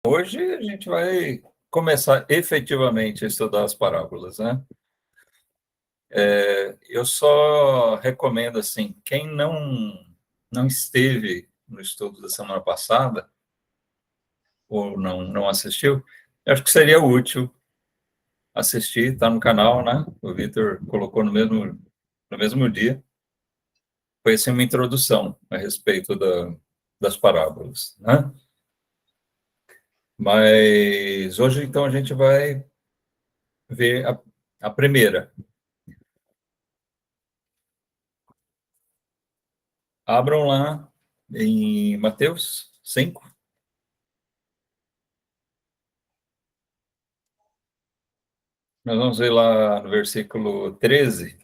Hoje a gente vai começar efetivamente a estudar as parábolas, né? Eu só recomendo, assim, quem não esteve no estudo da semana passada, ou não assistiu, eu acho que seria útil assistir, está no canal, né? O Vitor colocou no mesmo dia. Foi, assim, uma introdução a respeito das parábolas, né? Mas hoje, então, a gente vai ver a primeira. Abram lá em Mateus 5. Nós vamos ver lá no versículo 13.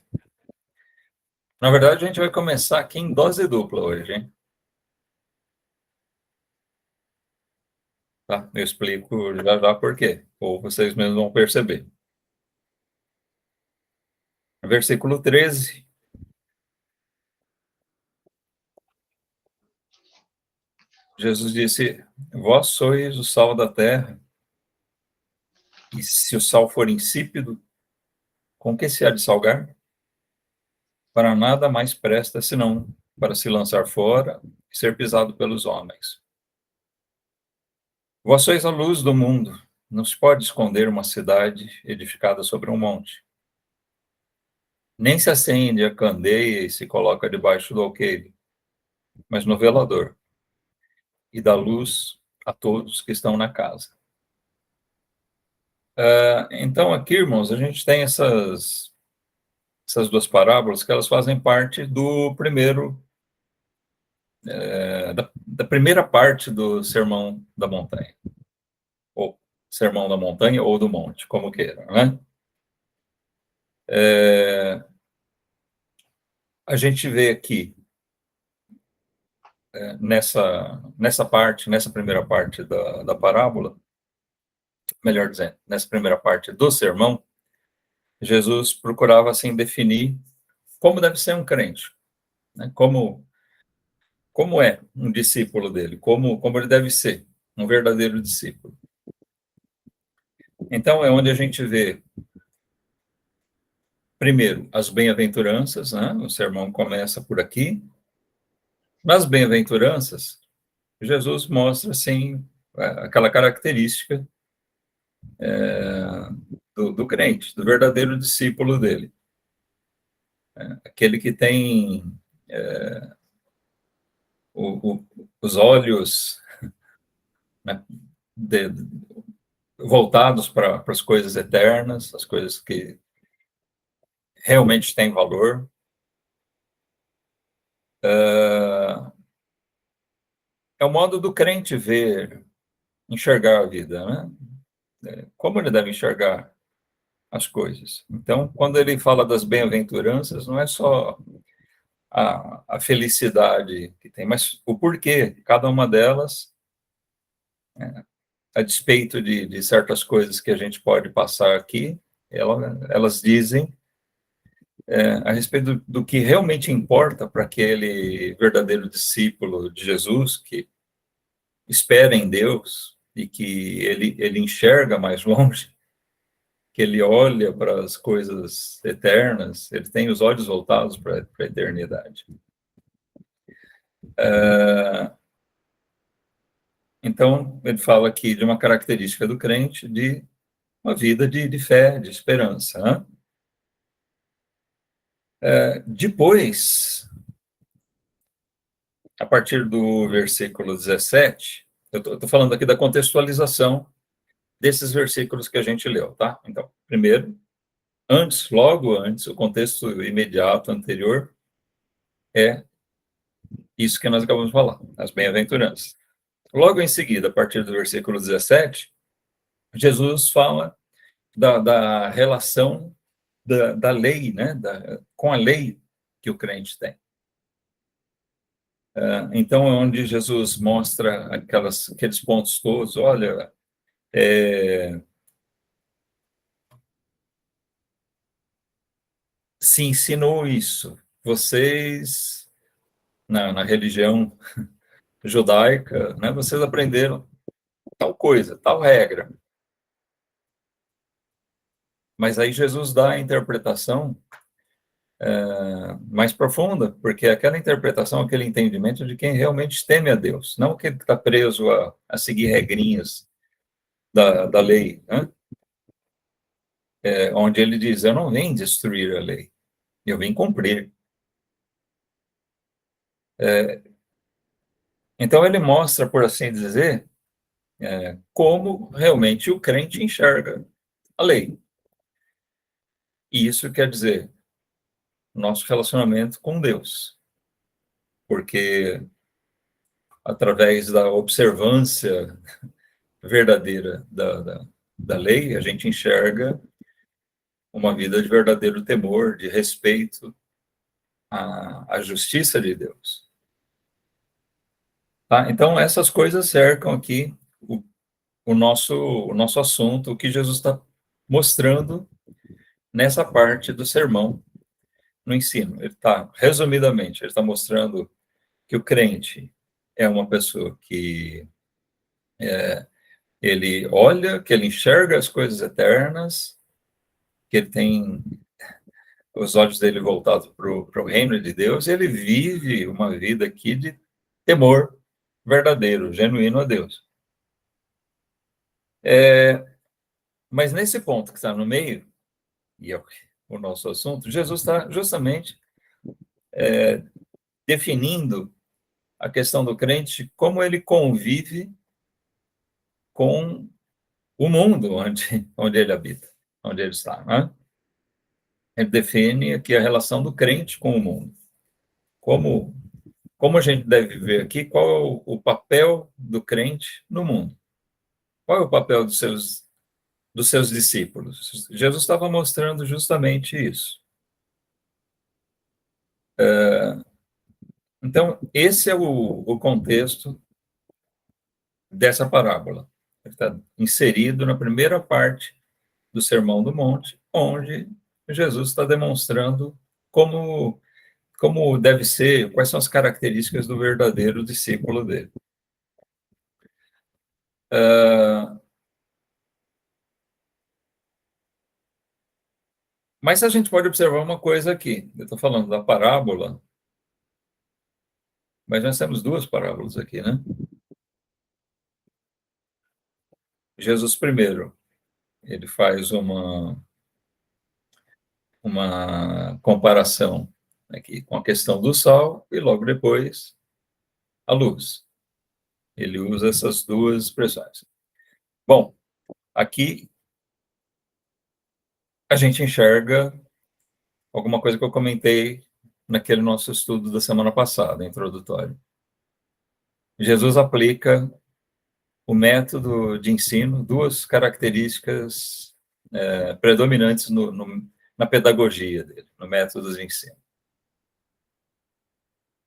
Na verdade, a gente vai começar aqui em dose dupla hoje, hein? Tá? Eu explico já já por quê, ou vocês mesmos vão perceber. Versículo 13, Jesus disse: Vós sois o sal da terra, e se o sal for insípido, com que se há de salgar? Para nada mais presta senão para se lançar fora e ser pisado pelos homens. Vós sois a luz do mundo. Não se pode esconder uma cidade edificada sobre um monte. Nem se acende a candeia e se coloca debaixo do alqueire, mas no velador, e dá luz a todos que estão na casa. Então, aqui, irmãos, a gente tem essas duas parábolas que elas fazem parte do primeiro, da primeira parte do Sermão da Montanha, ou Sermão da Montanha ou do Monte, como queiram, né? A gente vê aqui, nessa parte, nessa primeira parte da parábola, melhor dizendo, nessa primeira parte do sermão, Jesus procurava, assim, definir como deve ser um crente, né? Como é um discípulo dele, como ele deve ser um verdadeiro discípulo. Então, é onde a gente vê, primeiro, as bem-aventuranças, né? O sermão começa por aqui. Nas bem-aventuranças, Jesus mostra, assim, aquela característica do crente, do verdadeiro discípulo dele. Aquele que tem os olhos, né, de, voltados para as coisas eternas, as coisas que realmente têm valor. É o modo do crente ver, enxergar a vida, né? Como ele deve enxergar as coisas. Então, quando ele fala das bem-aventuranças, não é só a felicidade que tem, mas o porquê. Cada uma delas, a despeito de certas coisas que a gente pode passar aqui, elas dizem a respeito do que realmente importa para aquele verdadeiro discípulo de Jesus, que espera em Deus e que ele enxerga mais longe, que ele olha para as coisas eternas, ele tem os olhos voltados para a eternidade. Então, ele fala aqui de uma característica do crente, de uma vida de fé, de esperança, né? Depois, a partir do versículo 17, eu estou falando aqui da contextualização desses versículos que a gente leu, tá? Então, primeiro, logo antes, o contexto imediato anterior é isso que nós acabamos de falar, as bem-aventuranças. Logo em seguida, a partir do versículo 17, Jesus fala da relação da lei, né, com a lei que o crente tem. Então, é onde Jesus mostra aqueles pontos todos. Olha, se ensinou isso. Vocês, na religião judaica, né, vocês aprenderam tal coisa, tal regra. Mas aí Jesus dá a interpretação mais profunda, porque aquela interpretação, aquele entendimento de quem realmente teme a Deus, não que está preso a seguir regrinhas da lei, né? Onde ele diz, eu não vim destruir a lei, eu vim cumprir. Então ele mostra, por assim dizer, como realmente o crente enxerga a lei. E isso quer dizer nosso relacionamento com Deus, porque através da observância verdadeira da lei, a gente enxerga uma vida de verdadeiro temor, de respeito à justiça de Deus. Tá? Então, essas coisas cercam aqui o nosso assunto, o que Jesus está mostrando nessa parte do sermão, no ensino. Ele está, resumidamente, ele está mostrando que o crente é uma pessoa que ele olha, que ele enxerga as coisas eternas, que ele tem os olhos dele voltados para o reino de Deus, e ele vive uma vida aqui de temor verdadeiro, genuíno a Deus. Mas nesse ponto que está no meio, e é o nosso assunto, Jesus está justamente definindo a questão do crente, como ele convive com o mundo onde ele habita, onde ele está, né? Ele define aqui a relação do crente com o mundo. Como a gente deve viver aqui, qual é o papel do crente no mundo? Qual é o papel dos seus discípulos? Jesus estava mostrando justamente isso. Então, esse é o contexto dessa parábola. Ele está inserido na primeira parte do Sermão do Monte, onde Jesus está demonstrando como deve ser, quais são as características do verdadeiro discípulo dele. Mas a gente pode observar uma coisa aqui. Eu estou falando da parábola, mas nós temos duas parábolas aqui, né? Jesus primeiro, ele faz uma comparação aqui com a questão do sal e logo depois a luz. Ele usa essas duas expressões. Bom, aqui a gente enxerga alguma coisa que eu comentei naquele nosso estudo da semana passada, introdutório. Jesus aplica o método de ensino, duas características predominantes na pedagogia dele, no método de ensino.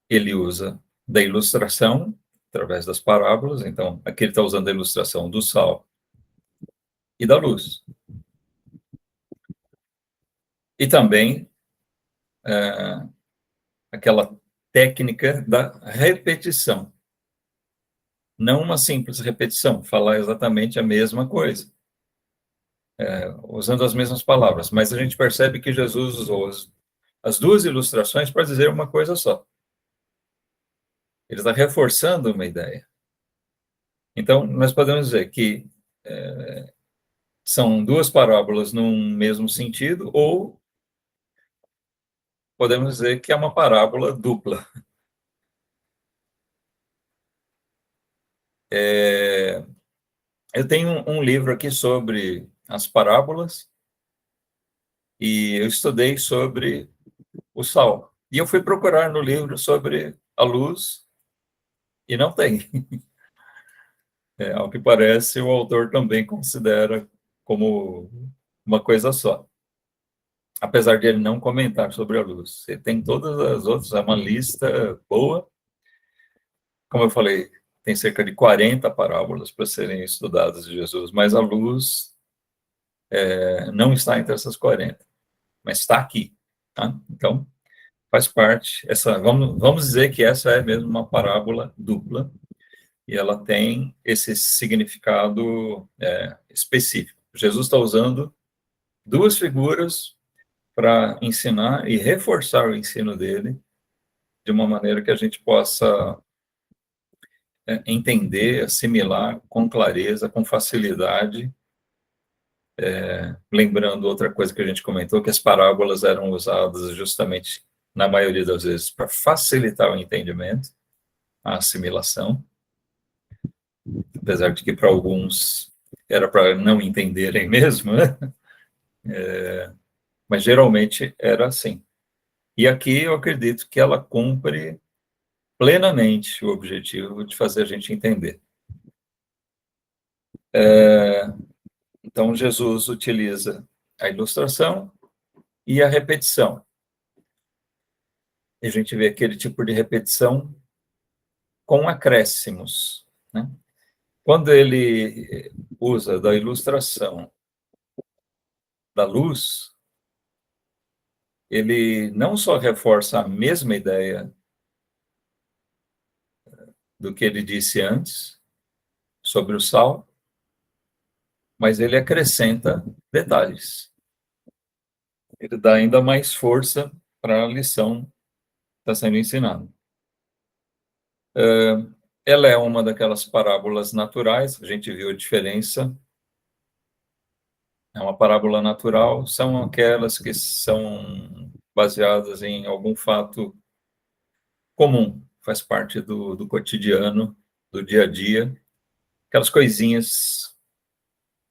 Ele usa da ilustração, através das parábolas, então, aqui ele está usando a ilustração do sal e da luz. E também aquela técnica da repetição. Não uma simples repetição, falar exatamente a mesma coisa, usando as mesmas palavras, mas a gente percebe que Jesus usou as duas ilustrações para dizer uma coisa só. Ele está reforçando uma ideia. Então, nós podemos dizer que são duas parábolas num mesmo sentido, ou podemos dizer que é uma parábola dupla. Eu tenho um livro aqui sobre as parábolas, e eu estudei sobre o sal. E eu fui procurar no livro sobre a luz, e não tem. Ao que parece, o autor também considera como uma coisa só. Apesar de ele não comentar sobre a luz. Ele tem todas as outras, é uma lista boa. Como eu falei, tem cerca de 40 parábolas para serem estudadas de Jesus, mas a luz não está entre essas 40, mas está aqui. Tá? Então, faz parte, vamos dizer que essa é mesmo uma parábola dupla, e ela tem esse significado específico. Jesus está usando duas figuras para ensinar e reforçar o ensino dele de uma maneira que a gente possa entender, assimilar com clareza, com facilidade. Lembrando outra coisa que a gente comentou, que as parábolas eram usadas justamente, na maioria das vezes, para facilitar o entendimento, a assimilação, apesar de que para alguns era para não entenderem mesmo, né? Mas geralmente era assim. E aqui eu acredito que ela cumpre plenamente o objetivo de fazer a gente entender. Então, Jesus utiliza a ilustração e a repetição. E a gente vê aquele tipo de repetição com acréscimos, né? Quando ele usa da ilustração da luz, ele não só reforça a mesma ideia do que ele disse antes sobre o sal, mas ele acrescenta detalhes. Ele dá ainda mais força para a lição que está sendo ensinada. Ela é uma daquelas parábolas naturais, a gente viu a diferença. É uma parábola natural, são aquelas que são baseadas em algum fato comum, faz parte do cotidiano, do dia a dia, aquelas coisinhas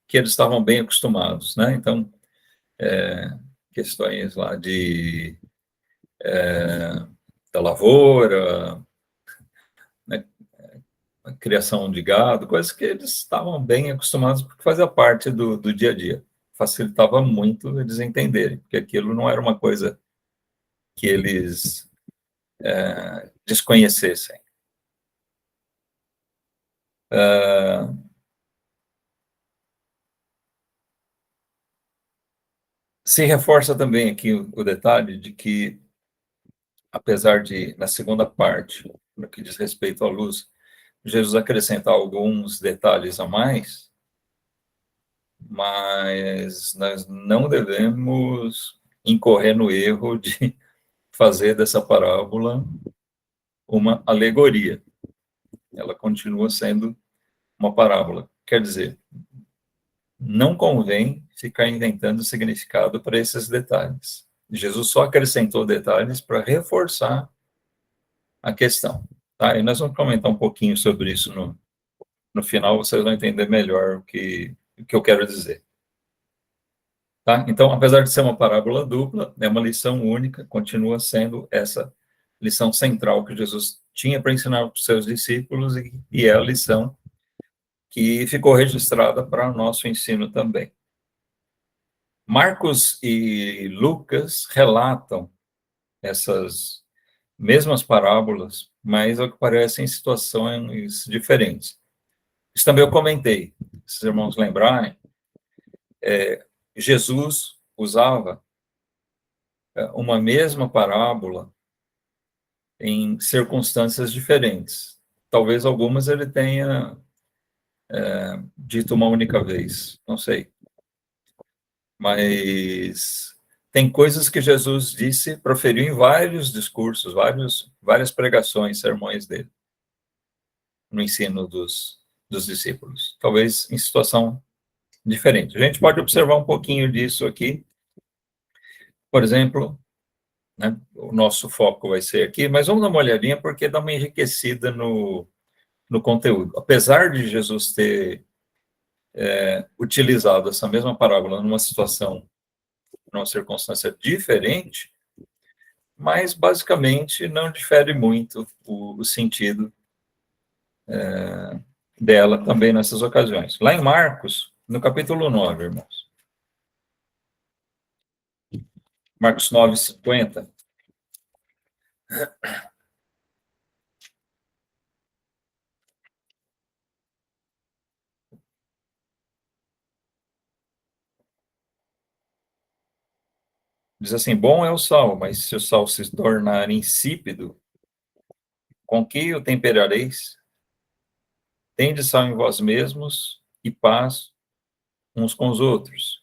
que eles estavam bem acostumados, né? Então, questões lá da lavoura, né? A criação de gado, coisas que eles estavam bem acostumados porque fazia parte do dia a dia. Facilitava muito eles entenderem, porque aquilo não era uma coisa que eles desconhecessem. Se reforça também aqui o detalhe de que, apesar de, na segunda parte, no que diz respeito à luz, Jesus acrescentar alguns detalhes a mais, mas nós não devemos incorrer no erro de fazer dessa parábola uma alegoria. Ela continua sendo uma parábola. Quer dizer, não convém ficar inventando significado para esses detalhes. Jesus só acrescentou detalhes para reforçar a questão. Tá? E nós vamos comentar um pouquinho sobre isso no final, vocês vão entender melhor o que eu quero dizer. Tá? Então, apesar de ser uma parábola dupla, é uma lição única, continua sendo essa lição central que Jesus tinha para ensinar para os seus discípulos e é a lição que ficou registrada para o nosso ensino também. Marcos e Lucas relatam essas mesmas parábolas, mas ao que parece em situações diferentes. Isso também eu comentei, se os irmãos lembrarem, Jesus usava uma mesma parábola em circunstâncias diferentes. Talvez algumas ele tenha dito uma única vez, não sei. Mas tem coisas que Jesus disse, proferiu em vários discursos, várias pregações, sermões dele, no ensino dos discípulos. Talvez em situação diferente. A gente pode observar um pouquinho disso aqui. Por exemplo, né, o nosso foco vai ser aqui, mas vamos dar uma olhadinha porque dá uma enriquecida no conteúdo. Apesar de Jesus ter utilizado essa mesma parábola numa situação, numa circunstância diferente, mas basicamente não difere muito o sentido dela também nessas ocasiões. Lá em Marcos, no capítulo 9, irmãos. Marcos 9, 50. Diz assim: bom é o sal, mas se o sal se tornar insípido, com que o temperareis? Tende sal em vós mesmos e paz uns com os outros.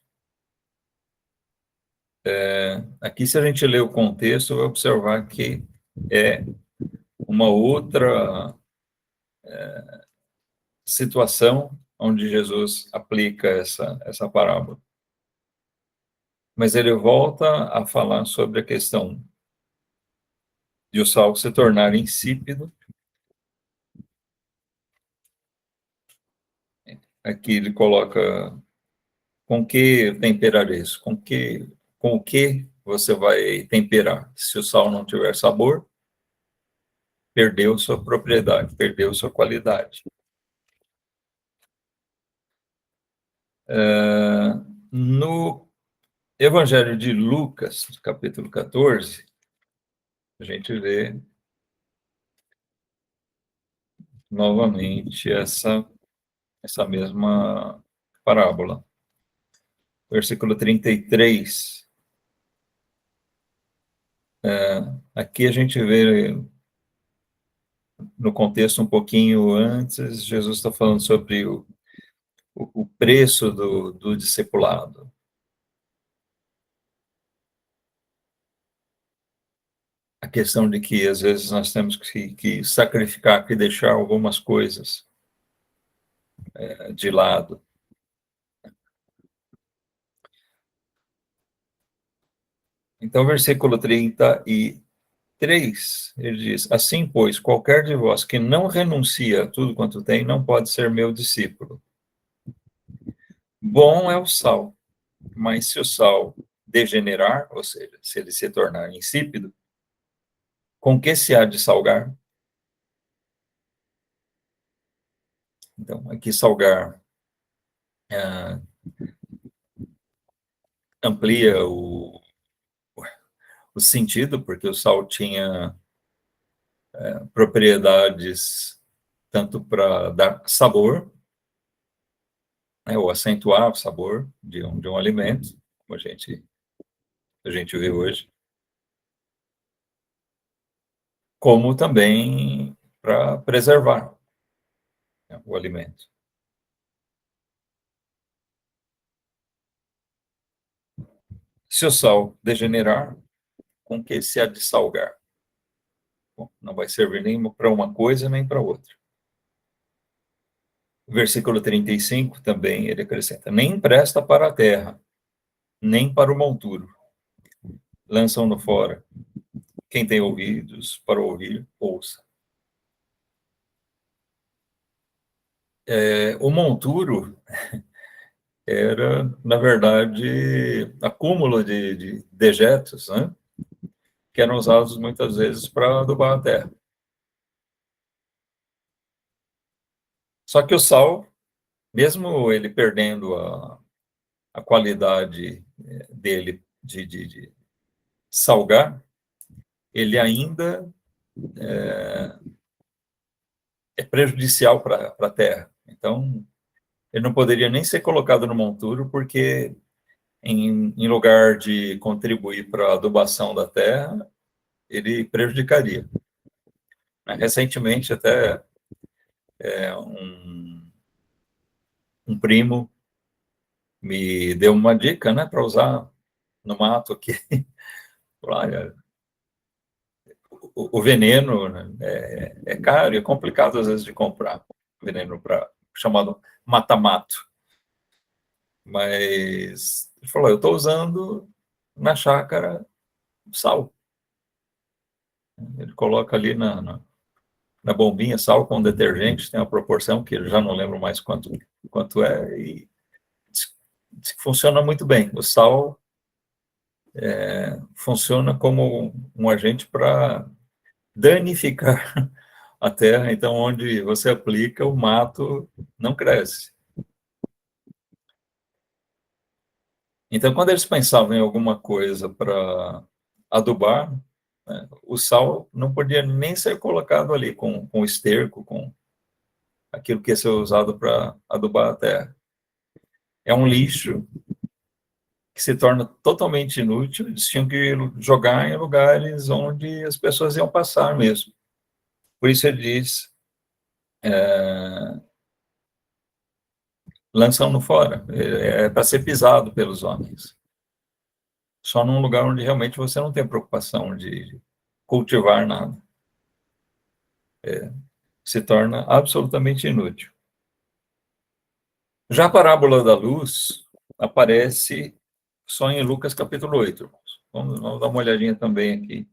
Aqui, se a gente ler o contexto, vai observar que é uma outra situação onde Jesus aplica essa parábola. Mas ele volta a falar sobre a questão de o sal se tornar insípido. Aqui ele coloca: com que temperareis? Com o que você vai temperar? Se o sal não tiver sabor, perdeu sua propriedade, perdeu sua qualidade. No Evangelho de Lucas, capítulo 14, a gente vê novamente essa mesma parábola. Versículo 33. Aqui a gente vê, no contexto um pouquinho antes, Jesus está falando sobre o preço do discipulado. A questão de que, às vezes, nós temos que sacrificar, que deixar algumas coisas de lado. Então, versículo 33, ele diz: assim, pois, qualquer de vós que não renuncia a tudo quanto tem, não pode ser meu discípulo. Bom é o sal, mas se o sal degenerar, ou seja, se ele se tornar insípido, com que se há de salgar? Então, aqui salgar amplia o sentido, porque o sal tinha propriedades tanto para dar sabor, né, ou acentuar o sabor de um alimento, como a gente vê hoje, como também para preservar, né, o alimento. Se o sal degenerar, com que se há de salgar? Bom, não vai servir nem para uma coisa nem para outra. Versículo 35 também ele acrescenta: nem presta para a terra, nem para o monturo. Lançam-no fora. Quem tem ouvidos para ouvir, ouça. O monturo era, na verdade, acúmulo de dejetos, né, que eram usados muitas vezes para adubar a terra. Só que o sal, mesmo ele perdendo a qualidade dele de salgar, ele ainda é prejudicial para a terra. Então, ele não poderia nem ser colocado no monturo, porque em lugar de contribuir para a adubação da terra, ele prejudicaria. Recentemente, até um primo me deu uma dica, né, para usar no mato aqui. Olha, o veneno, né, é caro e é complicado às vezes de comprar, veneno chamado mata-mato. Mas ele falou: eu estou usando na chácara sal. Ele coloca ali na bombinha sal com detergente, tem uma proporção que eu já não lembro mais quanto é, e diz que funciona muito bem. O sal funciona como um agente para danificar a terra, então onde você aplica, o mato não cresce. Então, quando eles pensavam em alguma coisa para adubar, né, o sal não podia nem ser colocado ali com esterco, com aquilo que ia ser usado para adubar a terra. É um lixo que se torna totalmente inútil, eles tinham que jogar em lugares onde as pessoas iam passar mesmo. Por isso ele diz lançam no fora, é para ser pisado pelos homens. Só num lugar onde realmente você não tem preocupação de cultivar nada. Se torna absolutamente inútil. Já a parábola da luz aparece só em Lucas capítulo 8, irmãos. Vamos dar uma olhadinha também aqui.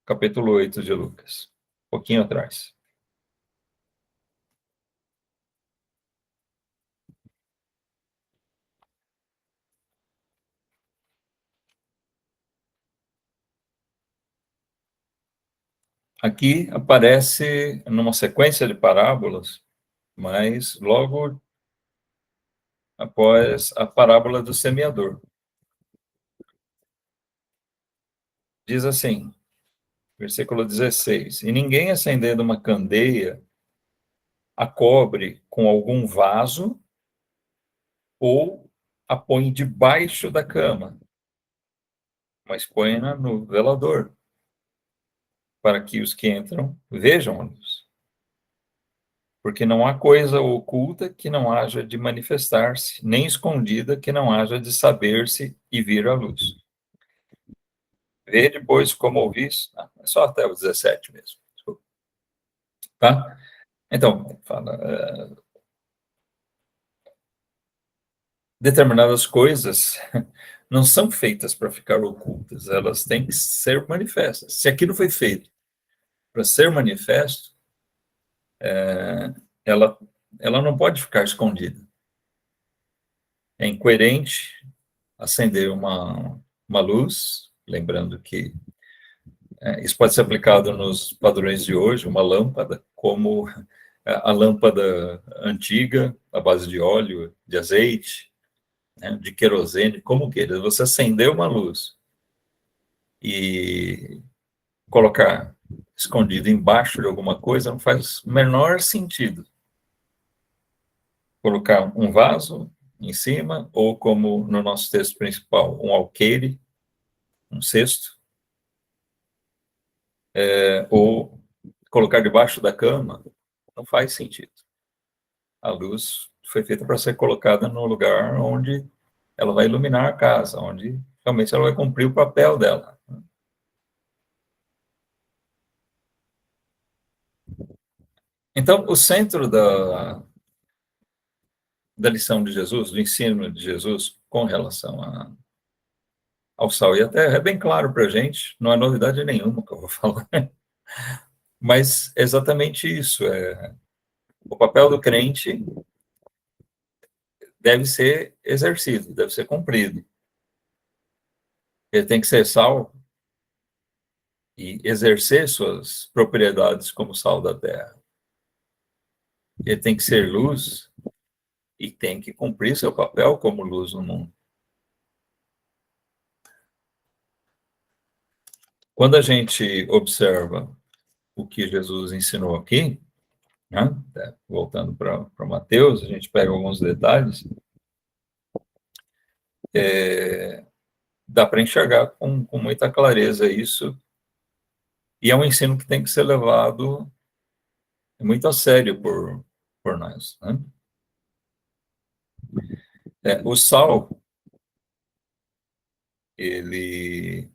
Capítulo 8 de Lucas, um pouquinho atrás. Aqui aparece numa sequência de parábolas, mas logo após a parábola do semeador. Diz assim, versículo 16: E ninguém acendendo uma candeia a cobre com algum vaso ou a põe debaixo da cama, mas põe-na no velador, para que os que entram vejam a luz. Porque não há coisa oculta que não haja de manifestar-se, nem escondida que não haja de saber-se e vir à luz. Vê depois como ouvis, é só até o 17 mesmo, tá? Então, fala, determinadas coisas não são feitas para ficar ocultas, elas têm que ser manifestas. Se aquilo foi feito para ser manifesto, ela, ela não pode ficar escondida. É incoerente acender uma luz, lembrando que isso pode ser aplicado nos padrões de hoje, uma lâmpada, como a lâmpada antiga, à base de óleo, de azeite, né, de querosene, como queira. Você acender uma luz e colocar escondido embaixo de alguma coisa não faz o menor sentido. Colocar um vaso em cima, ou como no nosso texto principal, um alqueire, um cesto, ou colocar debaixo da cama, não faz sentido. A luz foi feita para ser colocada no lugar onde ela vai iluminar a casa, onde realmente ela vai cumprir o papel dela. Então, o centro da lição de Jesus, do ensino de Jesus com relação ao sal e a terra, é bem claro para a gente, não é novidade nenhuma que eu vou falar, mas é exatamente isso, o papel do crente deve ser exercido, deve ser cumprido. Ele tem que ser sal e exercer suas propriedades como sal da terra. Ele tem que ser luz e tem que cumprir seu papel como luz no mundo. Quando a gente observa o que Jesus ensinou aqui, né, voltando para Mateus, a gente pega alguns detalhes, dá para enxergar com muita clareza isso, e é um ensino que tem que ser levado muito a sério por nós. Né? O sal, ele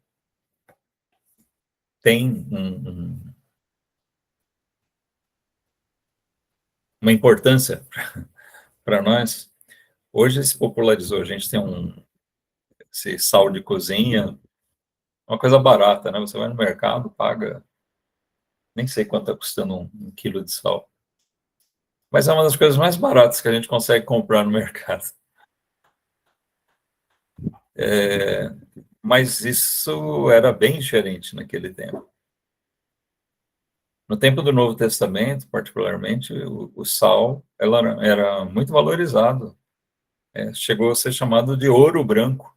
tem uma importância para nós. Hoje se popularizou, a gente tem esse sal de cozinha, uma coisa barata, né? Você vai no mercado, paga, nem sei quanto está custando um quilo de sal. Mas é uma das coisas mais baratas que a gente consegue comprar no mercado. Mas isso era bem diferente naquele tempo. No tempo do Novo Testamento, particularmente, o sal ela era muito valorizado. Chegou a ser chamado de ouro branco.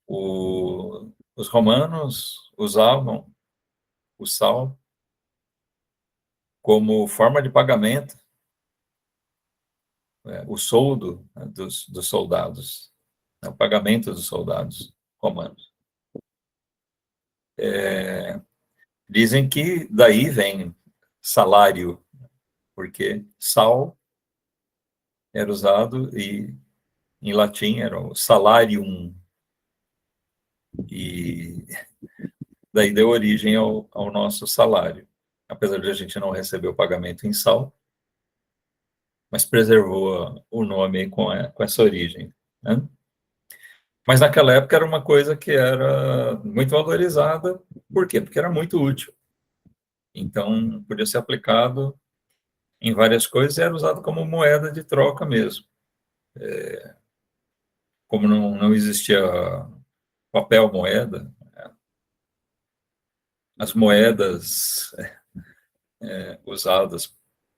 Os romanos usavam o sal como forma de pagamento, o soldo, né, dos soldados, o pagamento dos soldados romanos. Dizem que daí vem salário, porque sal era usado e em latim era o salarium, e daí deu origem ao nosso salário. Apesar de a gente não receber o pagamento em sal, mas preservou o nome com essa origem, né? Mas naquela época era uma coisa que era muito valorizada. Por quê? Porque era muito útil. Então, podia ser aplicado em várias coisas e era usado como moeda de troca mesmo. Como não existia papel moeda, as moedas usadas,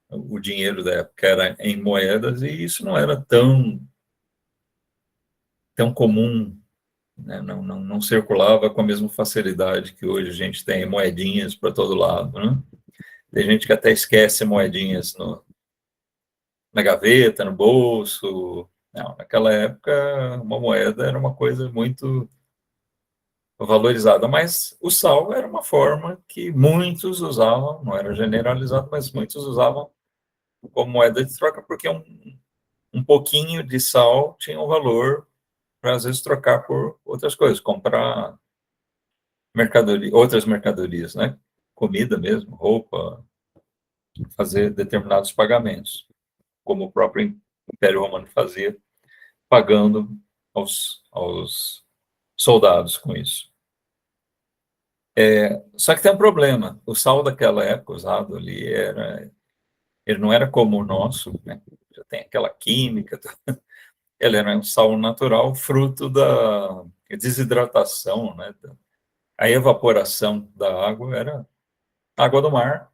o dinheiro da época era em moedas, e isso não era tão comum, né? Não circulava com a mesma facilidade que hoje a gente tem moedinhas para todo lado, né? Tem gente que até esquece moedinhas na gaveta, no bolso. Não, naquela época, uma moeda era uma coisa muito valorizada, mas o sal era uma forma que muitos usavam, não era generalizado, mas muitos usavam como moeda de troca, porque um pouquinho de sal tinha um valor para, às vezes, trocar por outras coisas, comprar outras mercadorias, né? Comida mesmo, roupa, fazer determinados pagamentos, como o próprio Império Romano fazia, pagando aos soldados com isso. Só que tem um problema. O sal daquela época usado ali ele não era como o nosso, né? Já tem aquela química. Ele era um sal natural, fruto da desidratação, né? A evaporação da água era água do mar.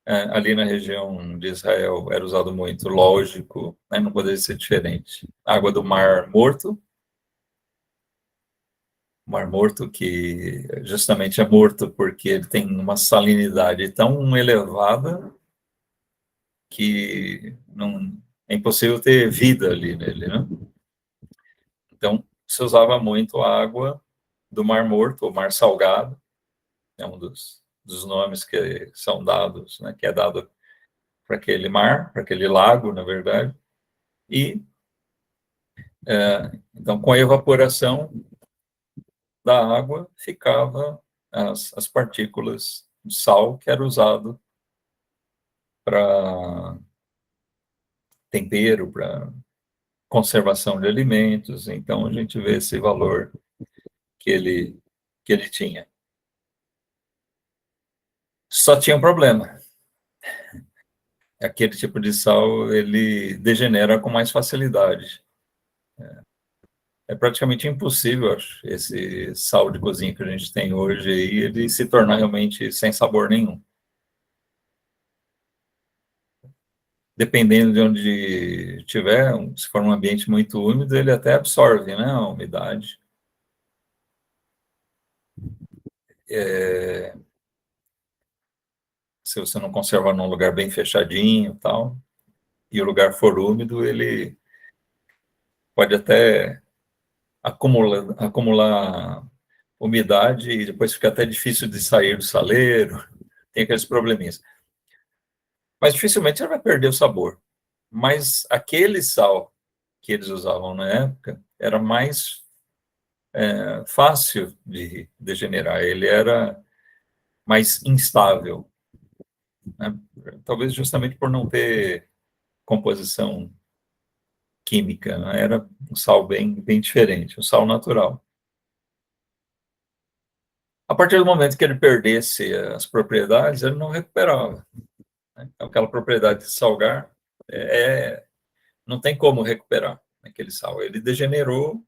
Ali na região de Israel era usado muito, lógico, né? Não poderia ser diferente. Água do Mar Morto, que justamente é morto porque ele tem uma salinidade tão elevada que é impossível ter vida ali nele, né? Então, se usava muito a água do Mar Morto, ou Mar Salgado, é um dos nomes que são dados, né, que é dado para aquele mar, para aquele lago, na verdade, e então, com a evaporação da água, ficava as partículas de sal que era usado para tempero, para conservação de alimentos. Então, a gente vê esse valor que ele tinha. Só tinha um problema. Aquele tipo de sal, ele degenera com mais facilidade. É praticamente impossível, acho, esse sal de cozinha que a gente tem hoje aí, ele se tornar realmente sem sabor nenhum. Dependendo de onde tiver, se for um ambiente muito úmido, ele até absorve, né, a umidade. Se você não conservar num lugar bem fechadinho e tal, e o lugar for úmido, ele pode até acumular umidade e depois fica até difícil de sair do saleiro, tem aqueles probleminhas. Mas dificilmente ele vai perder o sabor. Mas aquele sal que eles usavam na época era mais fácil de degenerar, ele era mais instável, né? Talvez justamente por não ter composição química, né? Era um sal bem diferente, um sal natural. A partir do momento que ele perdesse as propriedades, ele não recuperava, né? Então, aquela propriedade de salgar não tem como recuperar aquele sal. Ele degenerou,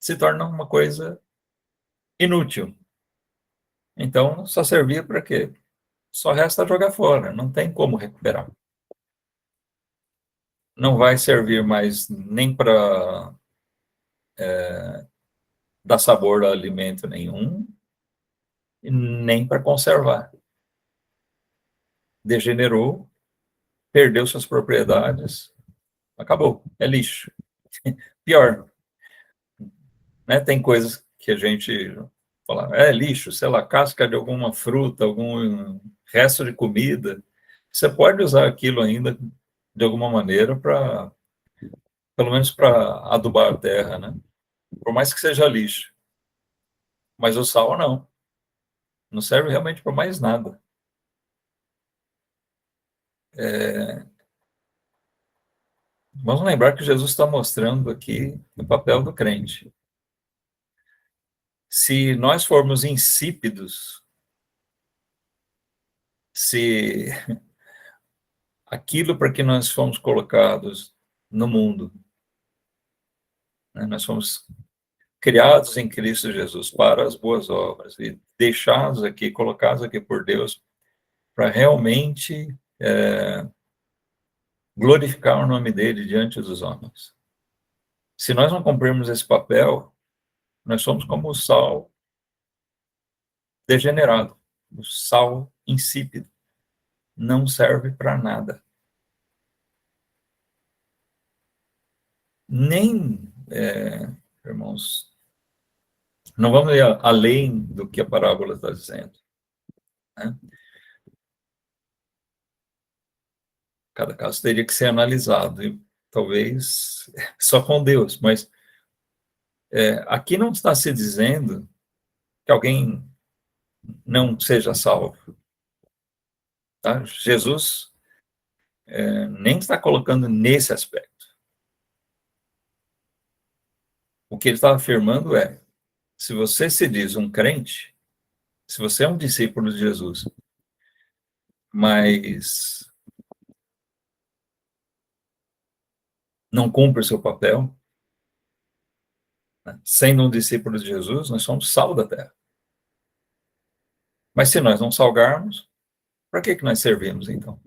se torna uma coisa inútil. Então, só servia para quê? Só resta jogar fora, não tem como recuperar. Não vai servir mais nem para dar sabor a alimento nenhum, nem para conservar. Degenerou, perdeu suas propriedades, acabou, é lixo. Pior, né? Tem coisas que a gente fala, lixo, sei lá, casca de alguma fruta, algum resto de comida, você pode usar aquilo ainda de alguma maneira para, pelo menos para adubar a terra, né? Por mais que seja lixo. Mas o sal não. Não serve realmente para mais nada. Vamos lembrar que Jesus está mostrando aqui o papel do crente. Se nós formos insípidos, se aquilo para que nós fomos colocados no mundo, né, nós fomos criados em Cristo Jesus para as boas obras e deixados aqui, colocados aqui por Deus para realmente glorificar o nome dele diante dos homens. Se nós não cumprirmos esse papel, nós somos como o sal degenerado, o sal insípido, não serve para nada. Nem, irmãos, não vamos ir além do que a parábola está dizendo, né? Cada caso teria que ser analisado, e talvez só com Deus, mas aqui não está se dizendo que alguém não seja salvo, tá? Jesus nem está colocando nesse aspecto. O que ele está afirmando é, se você se diz um crente, se você é um discípulo de Jesus, mas não cumpre o seu papel, né? Sendo um discípulo de Jesus, nós somos sal da terra. Mas se nós não salgarmos, para que nós servimos, então?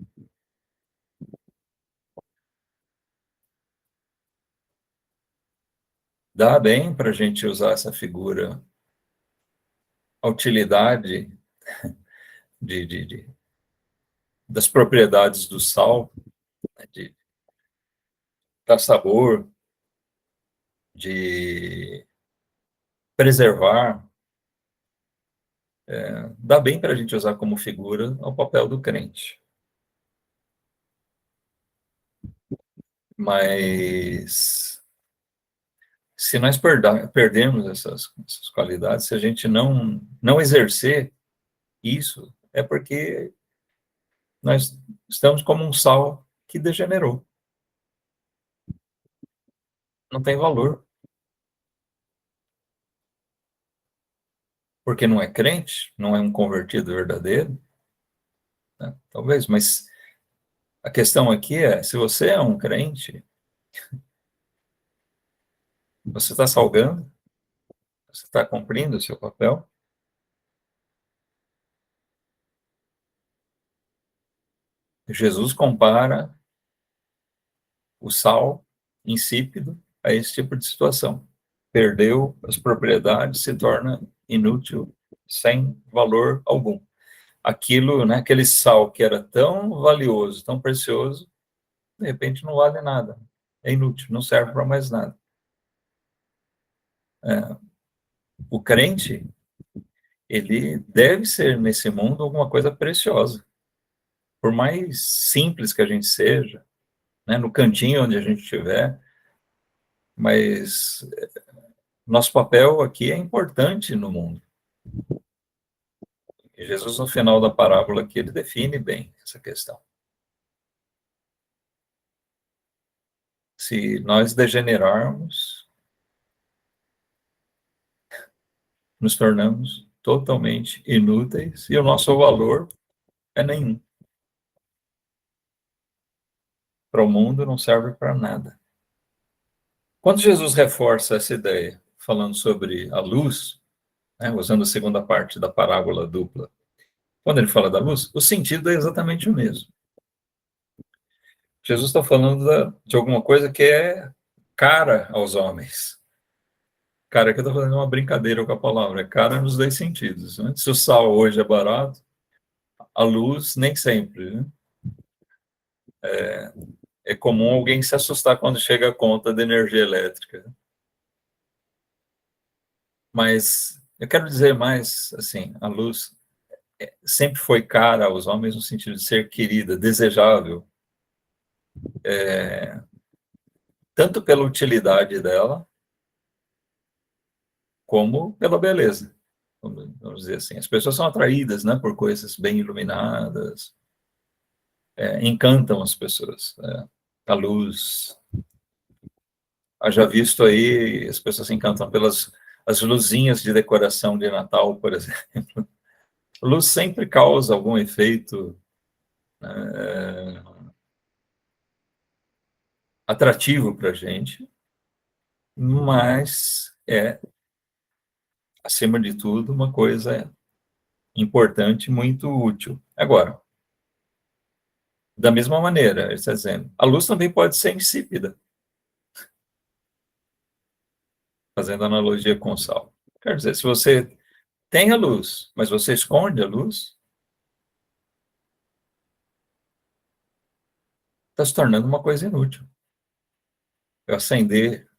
Dá bem para a gente usar essa figura, a utilidade das propriedades do sal, né, de dar sabor, de preservar, dá bem para a gente usar como figura o papel do crente. Mas se nós perdermos essas qualidades, se a gente não exercer isso, é porque nós estamos como um sal que degenerou. Não tem valor. Porque não é crente, não é um convertido verdadeiro, né? Talvez, mas a questão aqui é, se você é um crente, você está salgando, você está cumprindo o seu papel. Jesus compara o sal insípido a esse tipo de situação. Perdeu as propriedades, se torna inútil, sem valor algum. Aquilo, né, aquele sal que era tão valioso, tão precioso, de repente não vale nada. É inútil, não serve para mais nada. O crente, ele deve ser nesse mundo alguma coisa preciosa. Por mais simples que a gente seja, né, no cantinho onde a gente estiver, mas nosso papel aqui é importante no mundo. E Jesus, no final da parábola aqui, ele define bem essa questão. Se nós degenerarmos, nos tornamos totalmente inúteis e o nosso valor é nenhum. Para o mundo não serve para nada. Quando Jesus reforça essa ideia, falando sobre a luz, né, usando a segunda parte da parábola dupla, quando ele fala da luz, o sentido é exatamente o mesmo. Jesus está falando de alguma coisa que é cara aos homens. Cara, aqui eu estou fazendo uma brincadeira com a palavra, é cara nos dois sentidos, né? Se o sal hoje é barato, a luz nem sempre, né? É comum alguém se assustar quando chega a conta de energia elétrica. Mas eu quero dizer mais, assim, a luz sempre foi cara aos homens no sentido de ser querida, desejável, tanto pela utilidade dela, como pela beleza. Vamos dizer assim. As pessoas são atraídas, né, por coisas bem iluminadas, encantam as pessoas. A luz. Haja visto aí, as pessoas se encantam pelas as luzinhas de decoração de Natal, por exemplo. Luz sempre causa algum efeito atrativo para a gente, mas acima de tudo, uma coisa importante, muito útil. Agora, da mesma maneira, ele está dizendo, a luz também pode ser insípida, fazendo analogia com o sal. Quer dizer, se você tem a luz, mas você esconde a luz, está se tornando uma coisa inútil. Eu acender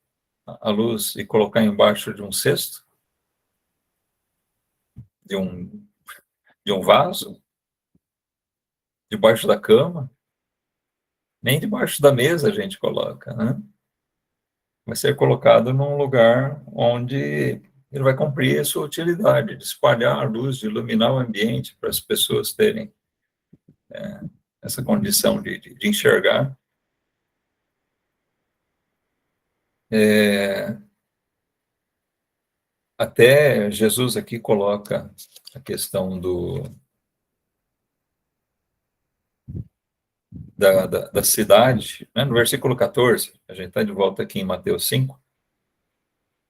a luz e colocar embaixo de um cesto, de um, de um vaso, debaixo da cama, nem debaixo da mesa a gente coloca, né? Vai ser colocado num lugar onde ele vai cumprir a sua utilidade, de espalhar a luz, de iluminar o ambiente para as pessoas terem essa condição de enxergar. Até Jesus aqui coloca a questão da cidade, né? No versículo 14, a gente está de volta aqui em Mateus 5.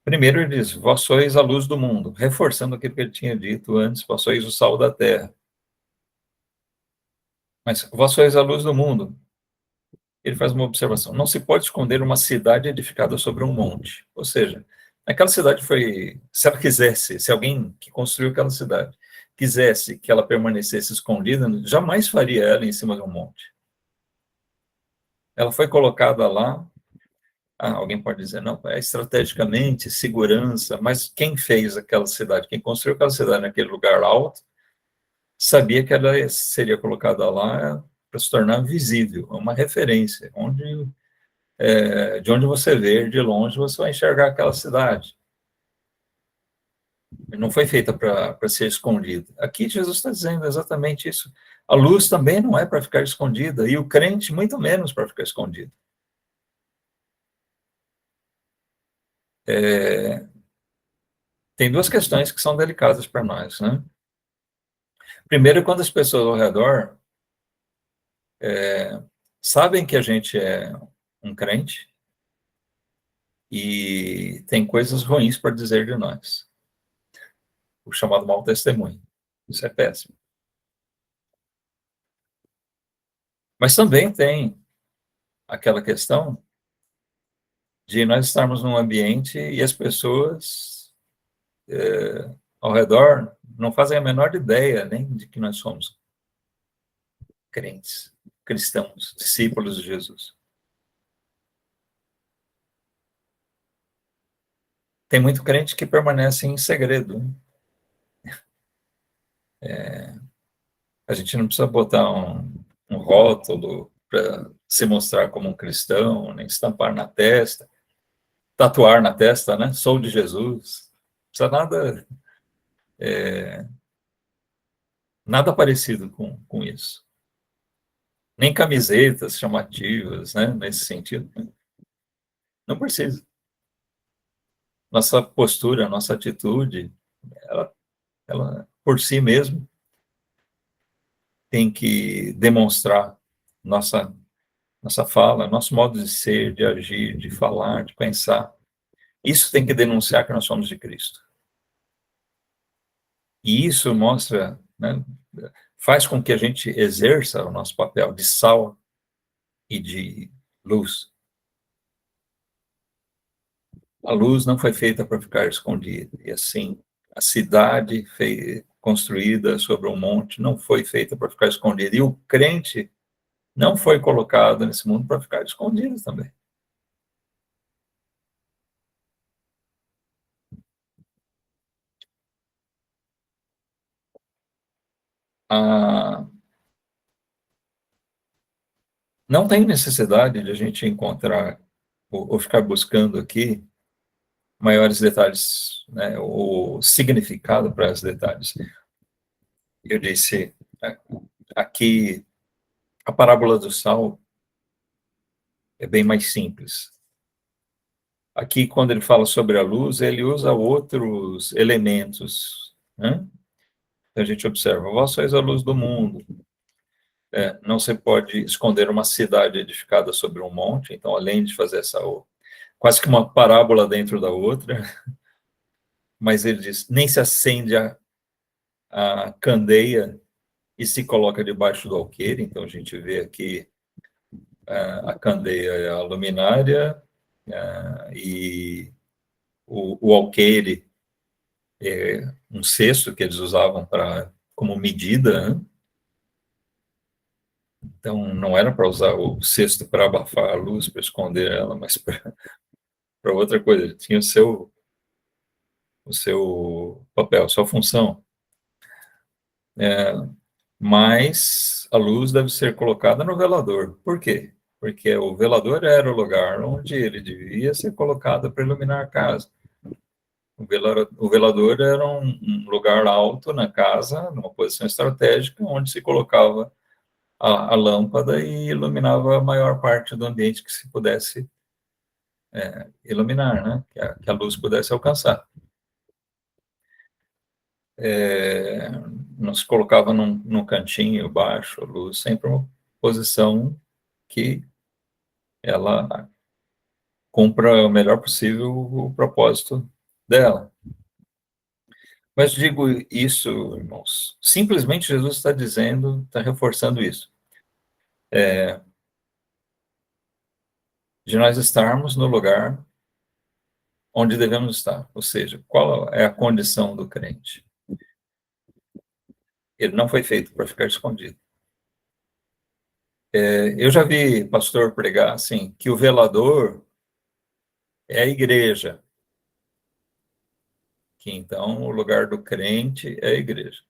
Primeiro ele diz, vós sois a luz do mundo, reforçando aquilo que ele tinha dito antes, vós sois o sal da terra. Mas vós sois a luz do mundo. Ele faz uma observação, não se pode esconder uma cidade edificada sobre um monte. Ou seja, aquela cidade foi, se ela quisesse, se alguém que construiu aquela cidade quisesse que ela permanecesse escondida, jamais faria ela em cima de um monte. Ela foi colocada lá, alguém pode dizer, não, é estrategicamente, segurança, mas quem fez aquela cidade, quem construiu aquela cidade naquele lugar alto, sabia que ela seria colocada lá para se tornar visível, uma referência, de onde você vê de longe, você vai enxergar aquela cidade. Não foi feita para ser escondida. Aqui Jesus está dizendo exatamente isso. A luz também não é para ficar escondida, e o crente muito menos para ficar escondido. Tem duas questões que são delicadas para nós, né? Primeiro, quando as pessoas ao redor sabem que a gente é um crente e tem coisas ruins para dizer de nós, o chamado mau testemunho. Isso é péssimo. Mas também tem aquela questão de nós estarmos num ambiente e as pessoas ao redor não fazem a menor ideia nem de que nós somos crentes, cristãos, discípulos de Jesus. Tem muito crente que permanece em segredo. A gente não precisa botar um rótulo para se mostrar como um cristão, nem estampar na testa, tatuar na testa, né? Sou de Jesus. Não precisa nada parecido com isso. Nem camisetas chamativas, né? Nesse sentido. Não precisa. Nossa postura, nossa atitude, ela por si mesma tem que demonstrar nossa fala, nosso modo de ser, de agir, de falar, de pensar. Isso tem que denunciar que nós somos de Cristo. E isso mostra, né, faz com que a gente exerça o nosso papel de sal e de luz. A luz não foi feita para ficar escondida. E assim, a cidade construída sobre um monte não foi feita para ficar escondida. E o crente não foi colocado nesse mundo para ficar escondido também. Não tem necessidade de a gente encontrar ou ficar buscando aqui maiores detalhes, né, o significado para os detalhes. Eu disse, aqui, a parábola do sal é bem mais simples. Aqui, quando ele fala sobre a luz, ele usa outros elementos, né? A gente observa, vós sois a luz do mundo. Não se pode esconder uma cidade edificada sobre um monte, então, além de fazer essa quase que uma parábola dentro da outra, mas ele diz, nem se acende a candeia e se coloca debaixo do alqueire, então a gente vê aqui a candeia é a luminária, e o alqueire é um cesto que eles usavam como medida, né? Então não era para usar o cesto para abafar a luz, para esconder ela, mas para outra coisa, ele tinha o seu papel, a sua função. Mas a luz deve ser colocada no velador. Por quê? Porque o velador era o lugar onde ele devia ser colocado para iluminar a casa. O velador era um lugar alto na casa, numa posição estratégica, onde se colocava a lâmpada e iluminava a maior parte do ambiente que se pudesse iluminar, né? Que a luz pudesse alcançar. Não se colocava num cantinho baixo, a luz sempre uma posição que ela cumpra o melhor possível o propósito dela. Mas digo isso, irmãos, simplesmente Jesus está dizendo, está reforçando isso, de nós estarmos no lugar onde devemos estar, ou seja, qual é a condição do crente? Ele não foi feito para ficar escondido. Eu já vi pastor pregar assim, que o velador é a igreja, que então o lugar do crente é a igreja.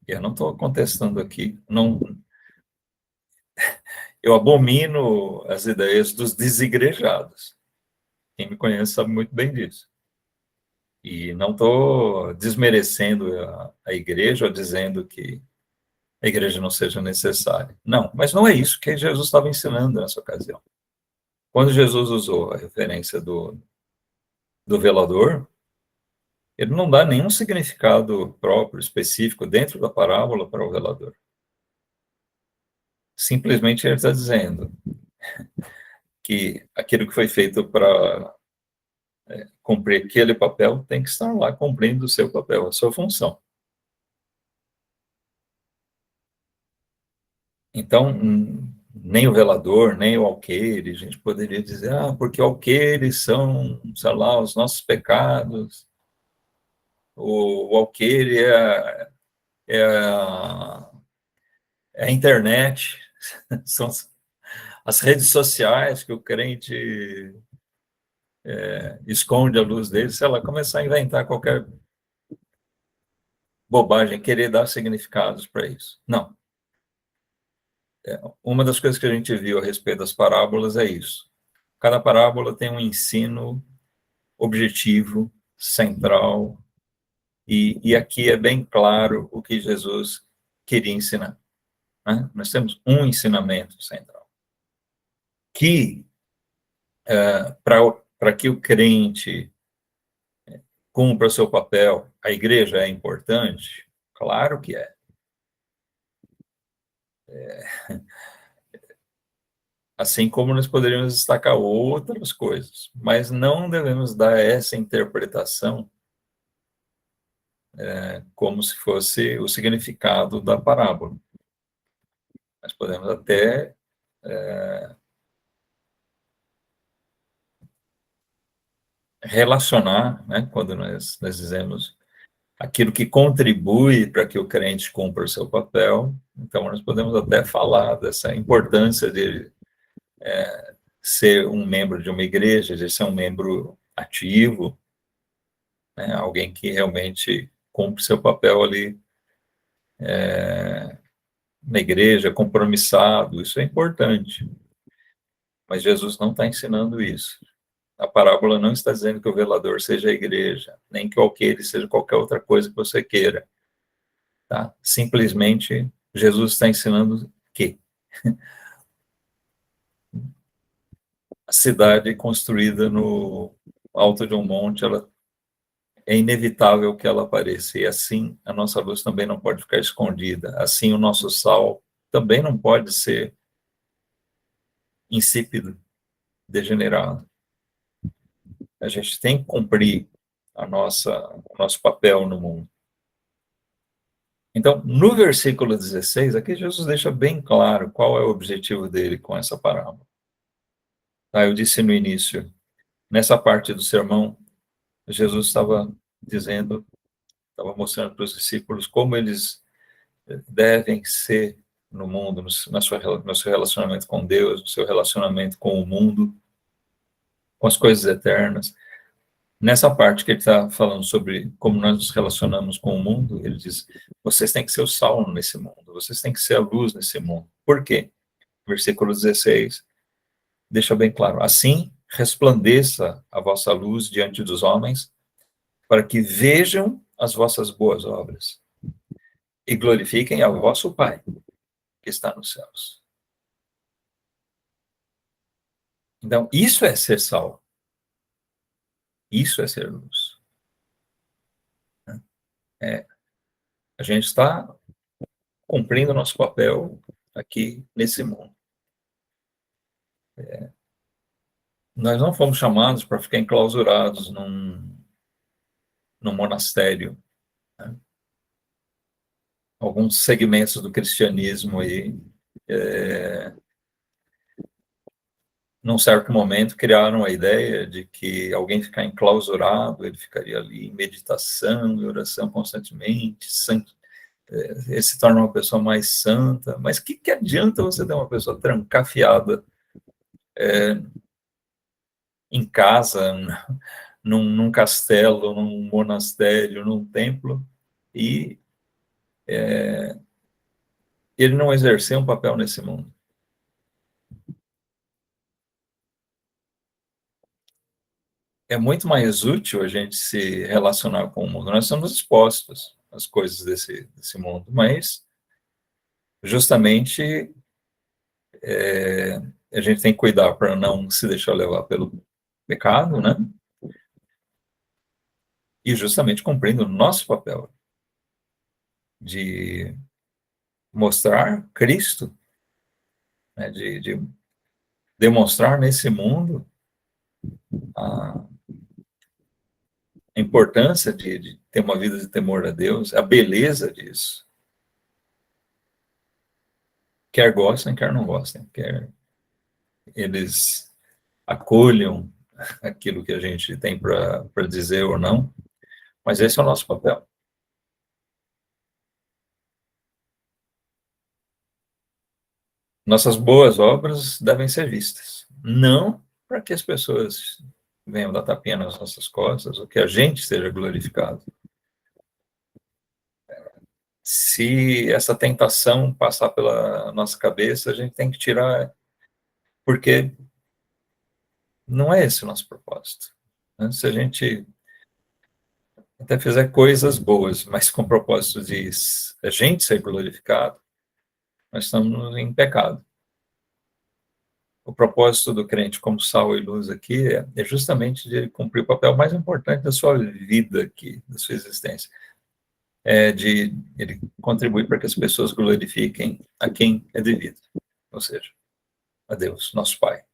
Eu não estou contestando aqui, não, eu abomino as ideias dos desigrejados. Quem me conhece sabe muito bem disso. E não estou desmerecendo a igreja ou dizendo que a igreja não seja necessária. Não, mas não é isso que Jesus estava ensinando nessa ocasião. Quando Jesus usou a referência do velador, ele não dá nenhum significado próprio, específico, dentro da parábola para o velador. Simplesmente ele está dizendo que aquilo que foi feito para cumprir aquele papel tem que estar lá cumprindo o seu papel, a sua função. Então, nem o velador, nem o alqueire, a gente poderia dizer, porque alqueires são, sei lá, os nossos pecados, o alqueire é a internet, são as redes sociais que o crente esconde a luz dele, se ela começar a inventar qualquer bobagem, querer dar significados para isso. Não. Uma das coisas que a gente viu a respeito das parábolas é isso. Cada parábola tem um ensino objetivo, central, e aqui é bem claro o que Jesus queria ensinar. Né? Nós temos um ensinamento central, que para que o crente cumpra seu papel, a igreja é importante? Claro que é. Assim como nós poderíamos destacar outras coisas, mas não devemos dar essa interpretação como se fosse o significado da parábola. Nós podemos até relacionar, né, quando nós dizemos aquilo que contribui para que o crente cumpra o seu papel, então nós podemos até falar dessa importância de ser um membro de uma igreja, de ser um membro ativo, né, alguém que realmente cumpre seu papel ali na igreja, compromissado, isso é importante. Mas Jesus não está ensinando isso. A parábola não está dizendo que o velador seja a igreja, nem que o alqueire seja qualquer outra coisa que você queira. Tá? Simplesmente, Jesus está ensinando que a cidade construída no alto de um monte, ela é inevitável que ela apareça, e assim a nossa luz também não pode ficar escondida, assim o nosso sal também não pode ser insípido, degenerado. A gente tem que cumprir o nosso papel no mundo. Então, no versículo 16, aqui Jesus deixa bem claro qual é o objetivo dele com essa parábola. Tá, eu disse no início, nessa parte do sermão, Jesus estava dizendo, estava mostrando para os discípulos como eles devem ser no mundo, no seu relacionamento com Deus, no seu relacionamento com o mundo, com as coisas eternas. Nessa parte que ele está falando sobre como nós nos relacionamos com o mundo, ele diz: vocês têm que ser o sal nesse mundo, vocês têm que ser a luz nesse mundo. Por quê? Versículo 16 deixa bem claro: assim resplandeça a vossa luz diante dos homens, para que vejam as vossas boas obras e glorifiquem ao vosso Pai que está nos céus. Então, isso é ser sal. Isso é ser luz. É, a gente está cumprindo o nosso papel aqui nesse mundo. Nós não fomos chamados para ficar enclausurados num monastério. Né? Alguns segmentos do cristianismo aí, num certo momento, criaram a ideia de que alguém ficar enclausurado, ele ficaria ali em meditação e oração constantemente, ele se torna uma pessoa mais santa. Mas que adianta você ter uma pessoa trancafiada em casa, num castelo, num monastério, num templo, e ele não exercer um papel nesse mundo? É muito mais útil a gente se relacionar com o mundo. Nós estamos expostos às coisas desse mundo, mas justamente a gente tem que cuidar para não se deixar levar pelo pecado, né? E justamente cumprindo o nosso papel de mostrar Cristo, né? De demonstrar nesse mundo a importância de ter uma vida de temor a Deus, a beleza disso. Quer gostem, quer não gostem, quer eles acolham aquilo que a gente tem para dizer ou não, mas esse é o nosso papel. Nossas boas obras devem ser vistas, não para que as pessoas venham dar tapinha nas nossas costas, ou que a gente seja glorificado. Se essa tentação passar pela nossa cabeça, a gente tem que tirar, porque não é esse o nosso propósito. Né? Se a gente até fizer coisas boas, mas com o propósito de a gente ser glorificado, nós estamos em pecado. O propósito do crente como sal e luz aqui é justamente de cumprir o papel mais importante da sua vida aqui, da sua existência. É de ele contribuir para que as pessoas glorifiquem a quem é devido, ou seja, a Deus, nosso Pai,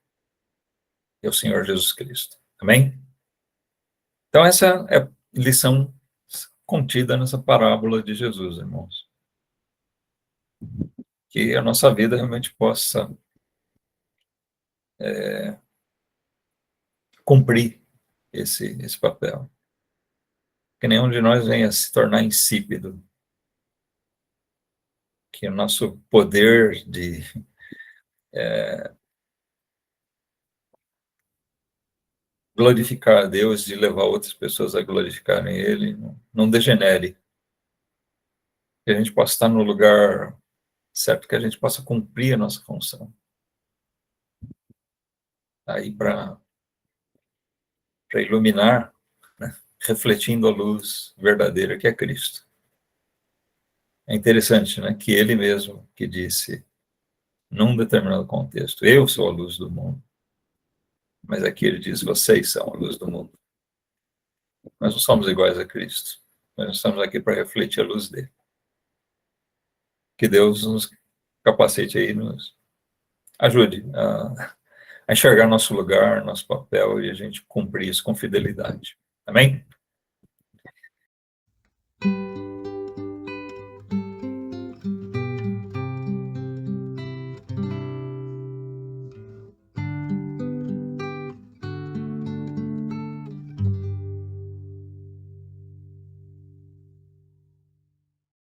e ao Senhor Jesus Cristo. Amém? Então, essa é a lição contida nessa parábola de Jesus, irmãos. Que a nossa vida realmente possa cumprir esse papel. Que nenhum de nós venha se tornar insípido. Que o nosso poder de glorificar a Deus, de levar outras pessoas a glorificarem Ele, não degenere. que a gente possa estar no lugar certo, que a gente possa cumprir a nossa função. Aí para iluminar, né, refletindo a luz verdadeira que é Cristo. É interessante, né, que ele mesmo que disse, num determinado contexto, eu sou a luz do mundo, mas aqui ele diz, vocês são a luz do mundo. Nós não somos iguais a Cristo, nós estamos aqui para refletir a luz dele. Que Deus nos capacite aí, nos ajude a enxergar nosso lugar, nosso papel e a gente cumprir isso com fidelidade. Amém?